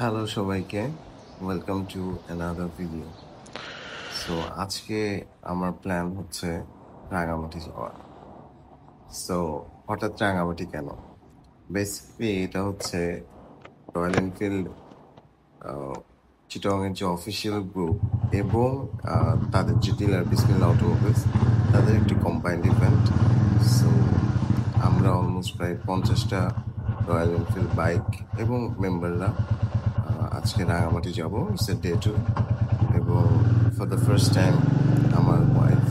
Hello সবাইকে, welcome to another video. So আজকে আমার প্ল্যান হচ্ছে রাঙামাটি যাওয়া। সো হঠাৎ রাঙামাটি কেন? বেসিক্যালি এটা হচ্ছে রয়্যাল এনফিল্ড চিটাগংয়ের যে অফিসিয়াল গ্রুপ এবং তাদের যে ডিলার বিসমিল্লাহ অটোমোবাইলস, তাদের একটি কম্বাইন্ড ইভেন্ট। সো আমরা অলমোস্ট প্রায় 50টা রয়্যাল এনফিল্ড বাইক এবং মেম্বাররা আজকে রাঙামাটি যাব। ইটস এ ডে টু, এবং ফর দ্য ফার্স্ট টাইম আমার ওয়াইফ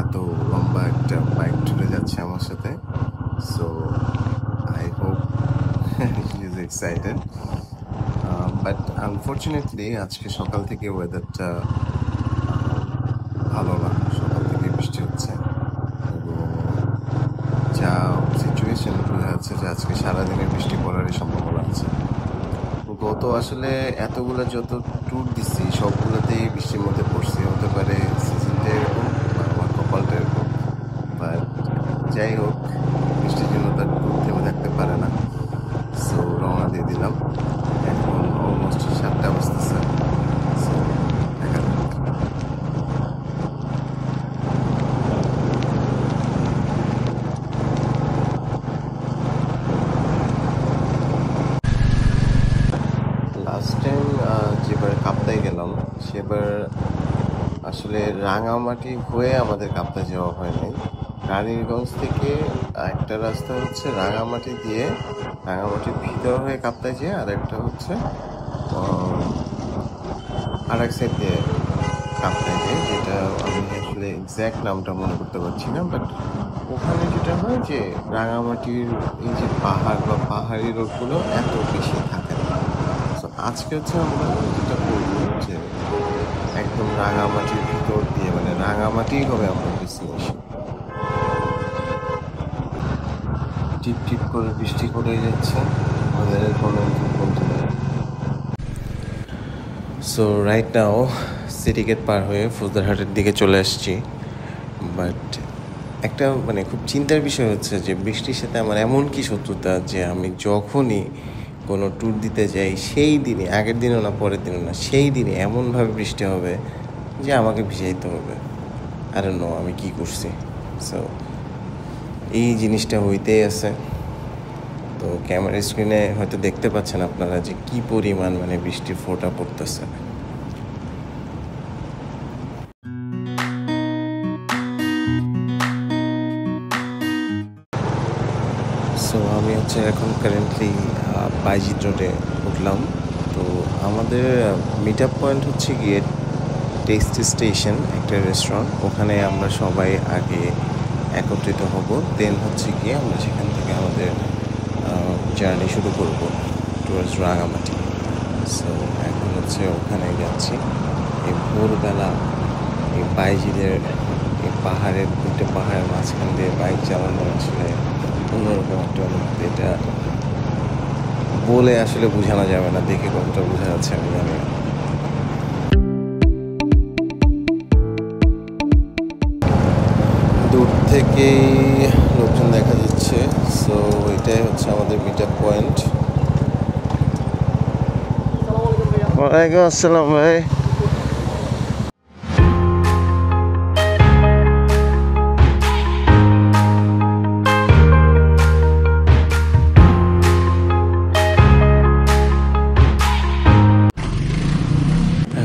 এত লম্বা একটা বাইক ট্যুরে যাচ্ছে আমার সাথে। So I hope she is excited, but unfortunately আজকে সকাল থেকে ওয়েদারটা ভালো না। সকাল থেকে বৃষ্টি হচ্ছে এবং যা সিচুয়েশন বোঝা যাচ্ছে যে আজকে সারাদিনে বৃষ্টি পড়ারই সম্ভাবনা আছে। গত আসলে এতগুলো যত ট্যুর দিচ্ছি সবগুলোতেই বৃষ্টির মধ্যে পড়ছি। হতে পারে সিজনটা এরকম বা আমার কপালটা এরকম, বাট যাই হোক, বৃষ্টির জন্য তার ট্যুর থেমে থাকতে পারে না। সো রওনা দিয়ে দিলাম। এখন অলমোস্ট 7টা বাজতেছে। সো দেখা যাক। লাস্ট টাইম যেবার কাপ্তাই গেলাম সেবার আসলে রাঙামাটি হয়ে আমাদের কাপ্তাই যাওয়া হয় নাই। রানীগঞ্জ থেকে একটা রাস্তা হচ্ছে রাঙামাটি দিয়ে রাঙামাটির ভিতর হয়ে কাপ্তাই যেয়ে, আর একটা হচ্ছে আর এক সাইড দিয়ে কাপ্তাই যায়, যেটা আমি আসলে এক্স্যাক্ট নামটা মনে করতে পারছি না। বাট ওখানে যেটা হয় যে রাঙামাটির এই যে পাহাড় বা পাহাড়ি রোডগুলো এত বেশি থাকে না। তো আজকে হচ্ছে আমরা যেটা করবো যে একদম রাঙামাটির ভিতর দিয়ে, মানে রাঙামাটিই হবে আমার ডেস্টিনেশন। টিপ টিপ করে বৃষ্টি পড়ে যাচ্ছে, আমাদের কোনো বন্ধু নেই। So right now city gate পার হয়ে ফুলদারহাটের দিকে চলে আসছি। বাট একটা মানে খুব চিন্তার বিষয় হচ্ছে যে বৃষ্টির সাথে আমার এমন কি শত্রুতা যে আমি যখনই কোনো ট্যুর দিতে যাই সেই দিনে, আগের দিনও না পরের দিনও না, সেই দিনে এমনভাবে বৃষ্টি হবে যে আমাকে ভিজাইতে হবে। আর নো আমি কি করছি। সো এই জিনিসটা হইতেই আছে। তো ক্যামেরা স্ক্রিনে হয়তো দেখতে পাচ্ছেন আপনারা যে কি পরিমাণ মানে বৃষ্টির ফোঁটা পড়তেছে। সো আমি হচ্ছে এখন কারেন্টলি বাইজিৎ রোডে উঠলাম। তো আমাদের মিট আপ পয়েন্ট হচ্ছে গিয়ে টেস্টি স্টেশন, একটা রেস্টুরেন্ট। ওখানে আমরা সবাই আগে একত্রিত হব, দেন হচ্ছে গিয়ে আমরা সেখান থেকে আমাদের জার্নি শুরু করব টুয়ার্ডস রাঙামাটি। সো এখন হচ্ছে ওখানে যাচ্ছি। এই ভোরবেলা এই বাইজিদের এই পাহাড়ের দুটো পাহাড়ের মাঝখান দিয়ে বাইক চালানো আসলে অন্যরকম একটা অনুভূতি। এটা বলে আসলে বোঝানো যাবে না, দেখে কতটা বোঝা যাচ্ছে আমি জানি না। দূর থেকেই লোকজন দেখা যাচ্ছে। সো এটাই হচ্ছে আমাদের মিট আপ পয়েন্ট। ওয়ালাইকুম আসসালাম ভাই।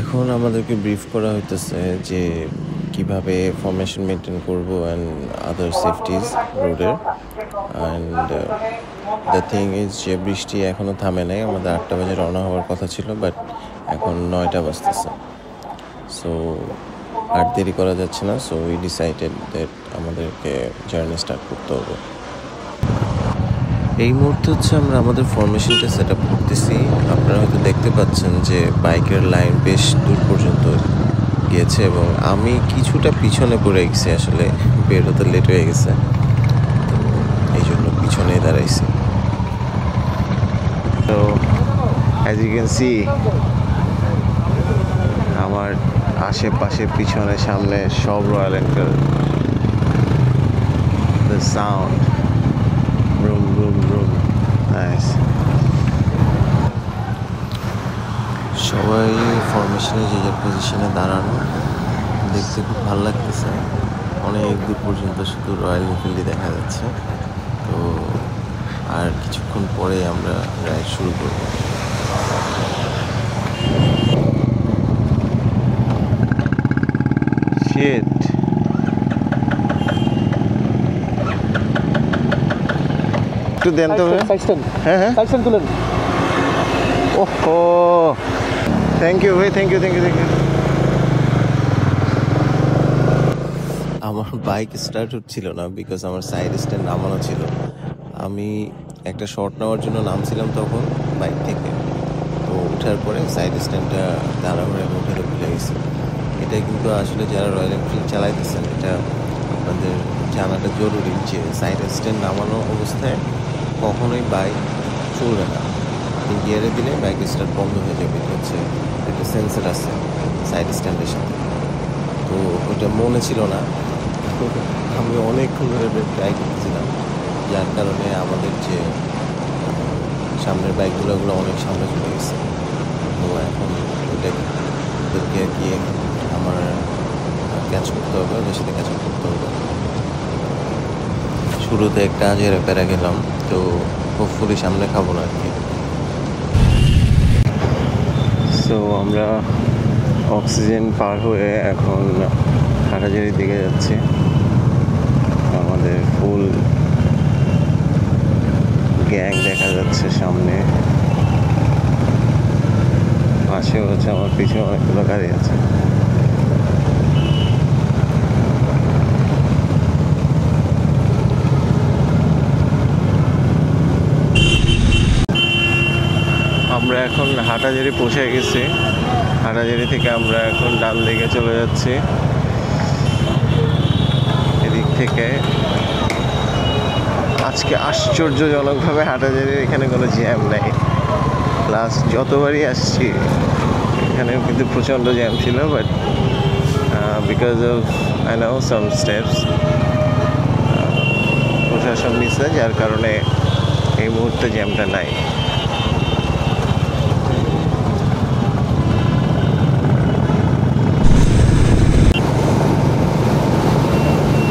এখন আমাদেরকে ব্রিফ করা হইতেছে যে কিভাবে ফরমেশন মেনটেন করব অ্যান্ড আদার সেফটিজ রোডের। অ্যান্ড দ্য থিং ইজ যে বৃষ্টি এখনও থামে নাই। আমাদের 8টা বাজে রওনা হওয়ার কথা ছিল, বাট এখন 9টা বাজতেছে। সো আর দেরি করা যাচ্ছে না। সো উই ডিসাইডেড দ্যাট আমাদেরকে জার্নি স্টার্ট করতে হবে। এই মুহূর্তে হচ্ছে আমরা আমাদের ফরমেশনটা সেট আপ করতেছি। আপনারা হয়তো দেখতে পাচ্ছেন যে বাইকের লাইন বেশ দূর পর্যন্ত গিয়েছে এবং আমি কিছুটা পিছনে পড়ে গেছি, আসলে বেরোতে লেট হয়ে গেছে, তো এই জন্য পিছনেই দাঁড়াইছি। তো অ্যাজ ইউ ক্যান সি আমার আশেপাশে পিছনে সামনে সব royal Enfield. The sound room. Nice. সবাই ফরমেশনে যে যার পজিশনে দাঁড়ানো, দেখতে খুব ভালো লাগতেছে। অনেক দূর পর্যন্ত শুধু রয়্যাল এনফিল্ডই দেখা যাচ্ছে। তো আর কিছুক্ষণ পরে আমরা রাইড শুরু করব। শিট, একটু দেন তো। হ্যাঁ হ্যাঁ, তুলেন। ওহো, থ্যাংক ইউ ভাই, থ্যাংক ইউ। আমার বাইক স্টার্ট হচ্ছিল না, বিকজ আমার সাইড স্ট্যান্ড নামানো ছিল। আমি একটা শর্ট নেওয়ার জন্য নামছিলাম তখন বাইক থেকে, তো ওঠার পরে সাইড স্ট্যান্ডটা তাড়াহুড়া করে উঠাতে ভুলে গেছি। এটা কিন্তু আসলে যারা রয়্যাল এনফিল্ড চালাইতেছেন, এটা আপনাদের জানাটা জরুরি যে সাইড স্ট্যান্ড নামানো অবস্থায় কখনোই বাইক চলবে না। আপনি গিয়ারে দিলে বাইক স্টার্ট বন্ধ হয়ে যাবে। এটা হচ্ছে একটা সেন্সর আছে সাইড স্ট্যান্ডের সাথে, তো ওটা মনে ছিল না। আমি অনেকক্ষণ ধরে ট্রাই করতেছিলাম, যার কারণে আমাদের যে সামনের বাইকগুলো ওগুলো অনেক সামনে চলে গেছে। তো এখন ওদেরকে গিয়ে আমার ক্যাচ করতে হবে, ওদের সাথে ক্যাচ করতে হবে। শুরুতে একটা আজের প্যারা গেলাম, তো হোপফুলি সামনে খাবো না আর কি। সো আমরা অক্সিজেন পার হয়ে এখন হাটাজারির দিকে যাচ্ছি। আমাদের ফুল গ্যাং দেখা যাচ্ছে সামনে, পাশে হচ্ছে আমার পিছনে অনেকগুলো গাড়ি আছে। আমরা এখন হাটাজারি পৌঁছে গেছি। হাটাজারি থেকে আমরা এখন ডান দিকে চলে যাচ্ছি। এদিক থেকে আজকে আশ্চর্যজনকভাবে হাটাজারির এখানে কোনো জ্যাম নাই। লাস্ট যতবারই আসছি এখানে কিন্তু প্রচণ্ড জ্যাম ছিল, but because of I know some steps প্রশাসন নিচ্ছে, যার কারণে এই মুহূর্তে জ্যামটা নাই।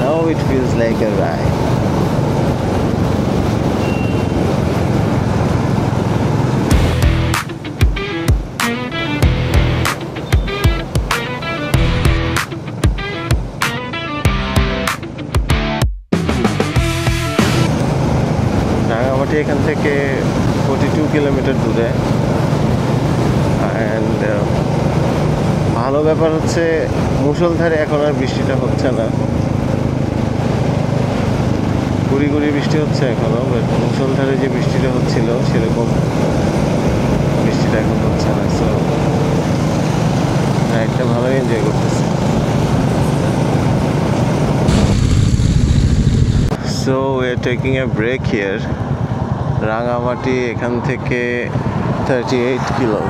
Now it feels like a ride. Rangamati এখান থেকে 42 কিলোমিটার দূরে। অ্যান্ড ভালো ব্যাপার হচ্ছে মুষলধারে এখন আর বৃষ্টিটা হচ্ছে না। গুড়ি গুড়ি বৃষ্টি হচ্ছে এখনো, বাট মুষলধারে যে বৃষ্টিটা হচ্ছিল সেরকম বৃষ্টিটা এখন হচ্ছে না। সো রাইডটা ভালোই এনজয় করতেছে। So we are taking a break here. Rangamati এখান থেকে 38 কিলো।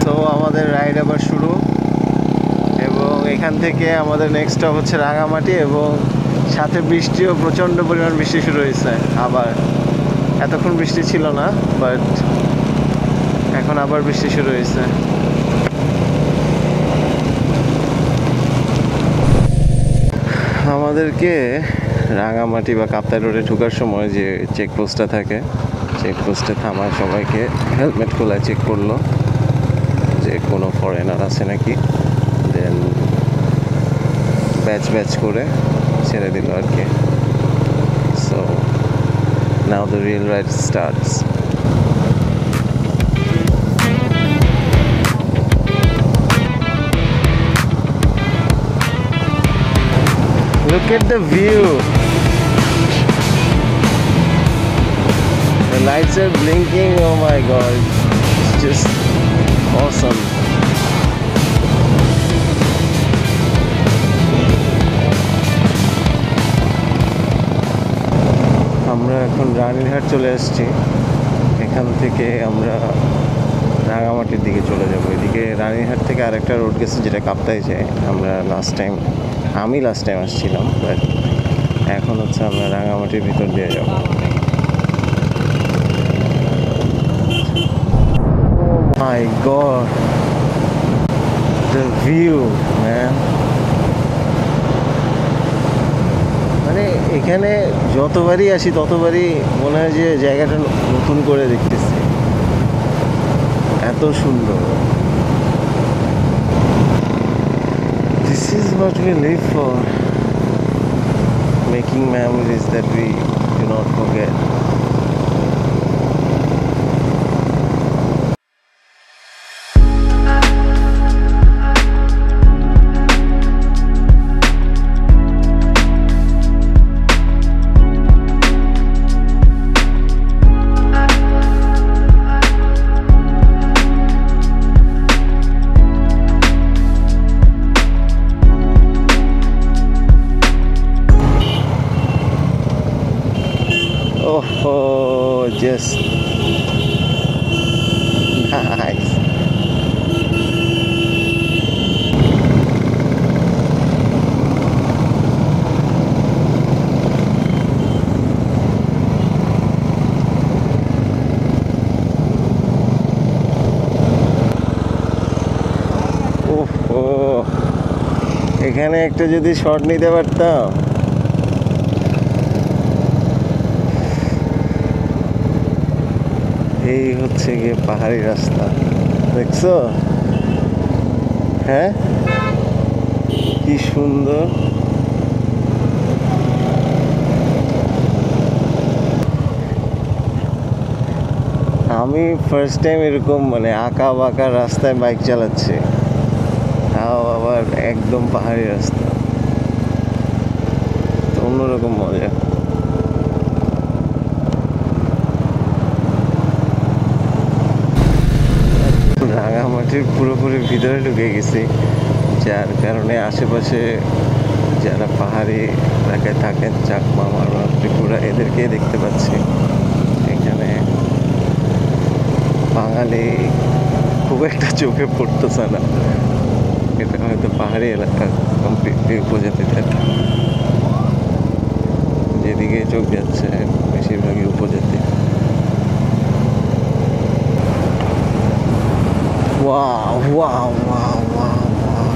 তো আমাদের রাইড আবার শুরু, এবং এখান থেকে আমাদের নেক্সট স্টপ হচ্ছে রাঙামাটি, এবং সাথে বৃষ্টিও, প্রচণ্ড পরিমাণ বৃষ্টি শুরু হয়েছে আবার। এতক্ষণ বৃষ্টি ছিল না, বাট এখন আবার বৃষ্টি শুরু হয়েছে। আমাদেরকে রাঙামাটি বা কাপ্তাই রোডে ঢোকার সময় যে চেকপোস্টটা থাকে, চেকপোস্টে থামায় সবাইকে হেলমেট খোলায় চেক করলো যে কোনো ফরেনার আছে নাকি, দেন ব্যাচ ব্যাচ করে ছেড়ে দিল আর কি। So now the real ride starts. Look at the view. The lights are blinking. Oh my god. It's just awesome. আমরা এখন রানীরহাট চলে আসছি। এখান থেকে আমরা রাঙামাটির দিকে চলে যাবো। এদিকে রানীরহাট থেকে আরেকটা রোড গেছে যেটা কাপ্তাই যায়। আমি লাস্ট টাইম আসছিলাম, বাট এখন হচ্ছে আমরা রাঙামাটির ভিতর দিয়ে যাবো। মাই গড, দ্য ভিউ ম্যান! মানে এখানে যতবারই আসি ততবারই মনে হয় যে জায়গাটা নতুন করে দেখতেছি, এত সুন্দর। This is what we live for, making memories that we do not forget. Oh, just nice. Oh, এখানে একটা যদি শট নিতে পারতাম। এই হচ্ছে গিয়ে পাহাড়ি রাস্তা, দেখছো? হ্যাঁ, কি সুন্দর। আমি ফার্স্ট টাইম এরকম মানে আঁকা বাঁকা রাস্তায় বাইক চালাচ্ছি, তাও আবার একদম পাহাড়ি রাস্তা, তো অন্যরকম মজা। রাঙামাটির পুরোপুরি ভিতরে ঢুকে গেছি, যার কারণে আশেপাশে যারা পাহাড়ি এলাকায় থাকেন, চাকমা, মারওয়া, ত্রিপুরা, এদেরকেই দেখতে পাচ্ছি। এখানে বাঙালি খুব একটা চোখে পড়তেছে না, এটা হয়তো পাহাড়ি এলাকা কমপ্লিটলি উপজাতিদের। যেদিকে চোখ যাচ্ছে বেশিরভাগই উপজাতি। Wow, wow, wow, wow, wow.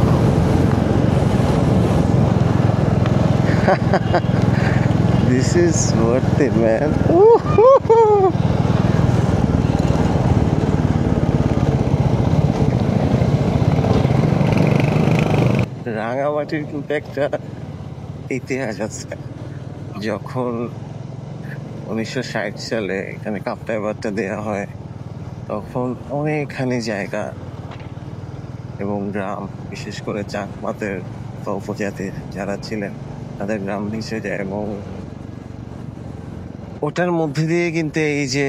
This is worth it, man. রাঙামাটির কিন্তু একটা ইতিহাস আছে। যখন 1960 সালে এখানে কাপ্তাই বাঁধটা দেওয়া হয়, তখন অনেকখানি জায়গা এবং গ্রাম, বিশেষ করে চাকমাদের বা উপজাতির যারা ছিলেন, তাদের গ্রাম ভেসে যায়। এবং ওটার মধ্যে দিয়ে কিন্তু এই যে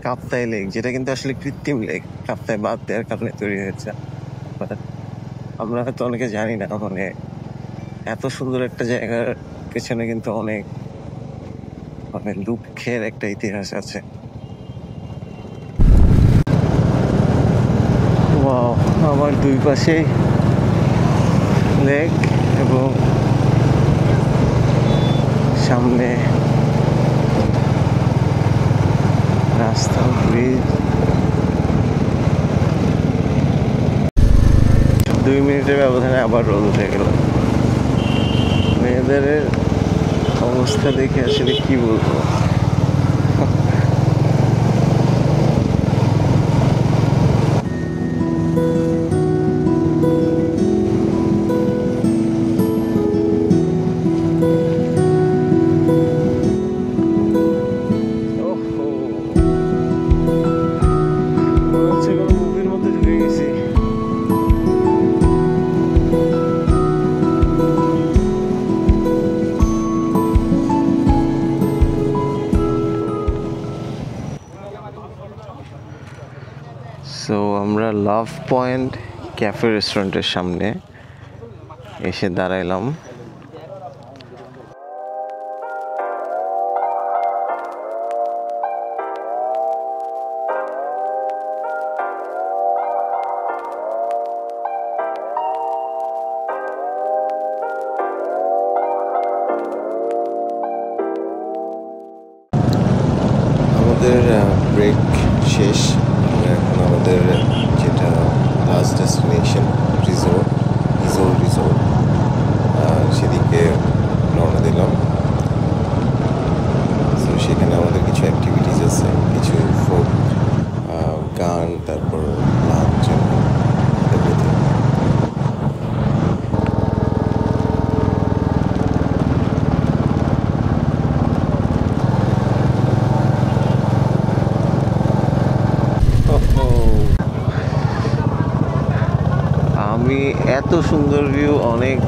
কাপ্তাই লেক, যেটা কিন্তু আসলে কৃত্রিম লেক, কাপ্তাই বাঁধ দেওয়ার কারণে তৈরি হয়েছে। আমরা হয়তো অনেকে জানি না, মানে এত সুন্দর একটা জায়গার পেছনে কিন্তু অনেক মানে দুঃখের একটা ইতিহাস আছে। ওয়াও, আমার দুই পাশেই লেক এবং সামনে রাস্তা, ব্রিজ। 2 মিনিটের ব্যবধানে আবার রোদ উঠে গেল। মেয়েদের অবস্থা দেখে আসলে কি বলবো। সো আমরা লাভ পয়েন্ট ক্যাফে রেস্টুরেন্টের সামনে এসে দাঁড়াইলাম। আমি এত সুন্দর ভিউ অনেক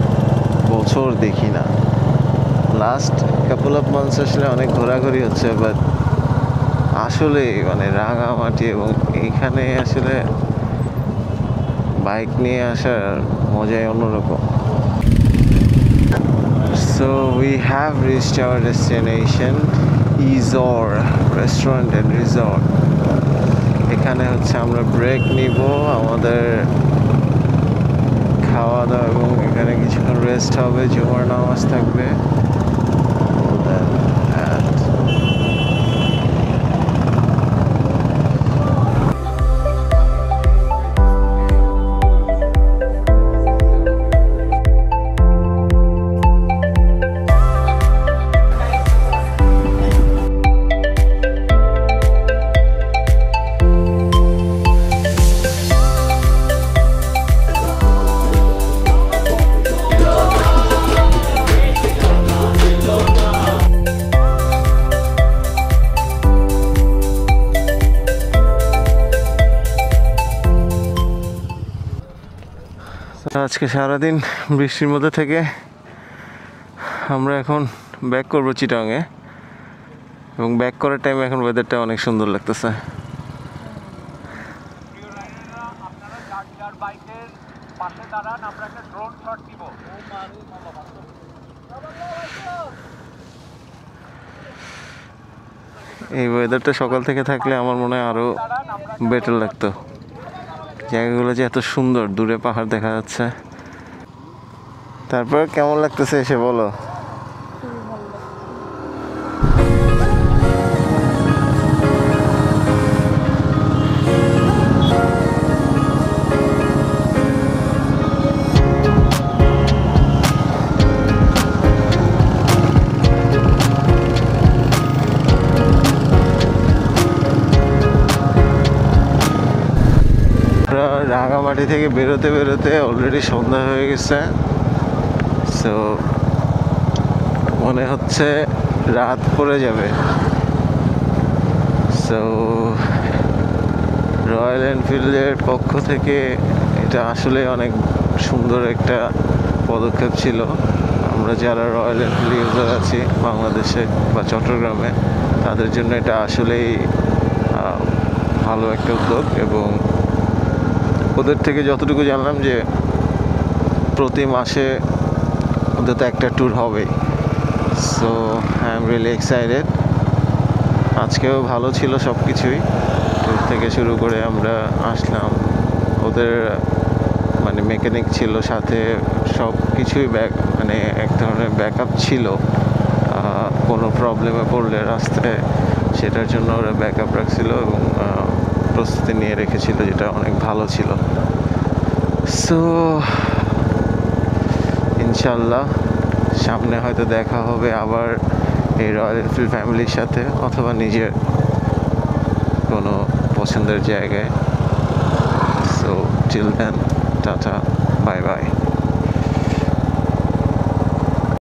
বছর দেখি না। লাস্ট কাপল অফ মান্থস আসলে অনেক ঘোরাঘুরি হচ্ছে, বাট আসলে মানে রাঙামাটি এবং এইখানে আসলে বাইক নিয়ে আসার মজাই অন্যরকম। So we have reached our destination, Izor Restaurant and Resort. এখানে হচ্ছে আমরা ব্রেক নিব আমাদের খাওয়া দাওয়া এবং এখানে কিছুক্ষণ রেস্ট হবে, জুমার নামাজ থাকবে। আজকে সারাদিন বৃষ্টির মধ্যে থেকে আমরা এখন ব্যাক করবো চিটাংয়ে, এবং ব্যাক করার টাইমে এখন ওয়েদারটা অনেক সুন্দর লাগতেছে। এই ওয়েদারটা সকাল থেকে থাকলে আমার মনে হয় আরো বেটার লাগতো। জায়গাগুলো যে এত সুন্দর, দূরে পাহাড় দেখা যাচ্ছে। তারপর কেমন লাগতেছে এসে বলো? রাঙামাটি থেকে বেরোতে বেরোতে অলরেডি সন্ধ্যা হয়ে গেছে। সো মনে হচ্ছে রাত পড়ে যাবে। সো রয়্যাল এনফিল্ডের পক্ষ থেকে এটা আসলে অনেক সুন্দর একটা পদক্ষেপ ছিল। আমরা যারা রয়্যাল এনফিল্ড ইউজার আছি বাংলাদেশে বা চট্টগ্রামে, তাদের জন্য এটা আসলেই ভালো একটা উদ্যোগ। এবং ওদের থেকে যতটুকু জানলাম যে প্রতি মাসে অন্তত একটা ট্যুর হবে। So I am really excited. আজকেও ভালো ছিল সব কিছুই, ট্যুর থেকে শুরু করে আমরা আসলাম। ওদের মানে মেকানিক ছিল সাথে, সব কিছুই মানে এক ধরনের ব্যাকআপ ছিল। কোনো প্রবলেমে পড়লে রাস্তায় সেটার জন্য ওরা ব্যাকআপ রাখছিল এবং প্রস্তুতি নিয়ে রেখেছিল, যেটা অনেক ভালো ছিল। সো ইনশাল্লাহ সামনে হয়তো দেখা হবে আবার এই রয়্যাল এনফিল্ড ফ্যামিলির সাথে, অথবা নিজের কোনো পছন্দের জায়গায়। So till then, tata, bye by.